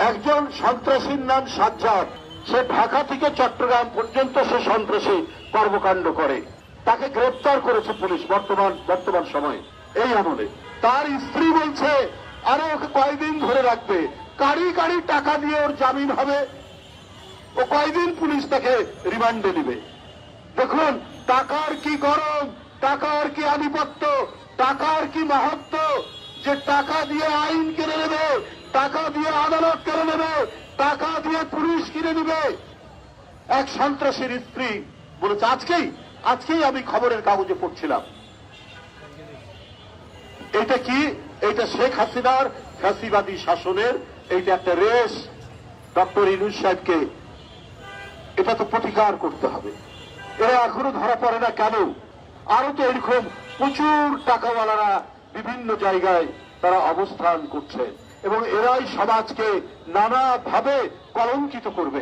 একজন সন্ত্রাসীর নাম সাজ্জাদ, সে ঢাকা থেকে চট্টগ্রাম পর্যন্ত সে সন্ত্রাসী কর্মকাণ্ড করে, তাকে গ্রেপ্তার করেছে পুলিশ বর্তমান সময়ে এই আমলে। তার স্ত্রী বলছে আরে ওকে কয়দিন ধরে রাখবে, কারি কারি টাকা দিয়ে ওর জামিন হবে, ও কয়দিন পুলিশ তাকে রিমান্ডে নিবে। দেখুন টাকার কি গরম, টাকার কি আধিপত্য, টাকার কি মাহাত্ম্য, যে টাকা দিয়ে আইন কিনে নেবে, টাকা দিয়ে আদালত কিনে নেবে, টাকা দিয়ে পুলিশ কিনে নেবে। এক সন্ত্রাসীর স্ত্রী বলেছে, আজকেই আমি খবরের কাগজে পড়ছিলাম। এটা কি? এটা শেখ হাসিনার ফ্যাসিবাদী শাসনের এইটা একটা রেশ। ডক্টর ইউনূস সাহেবকে এটা তো প্রতিকার করতে হবে। এরা এখনো ধরা পড়ে না কেন? আরো তো এরকম প্রচুর টাকাওয়ালারা বিভিন্ন জায়গায় তারা অবস্থান করছে এবং এরাই সমাজকে নানাভাবে কলঙ্কিত করবে।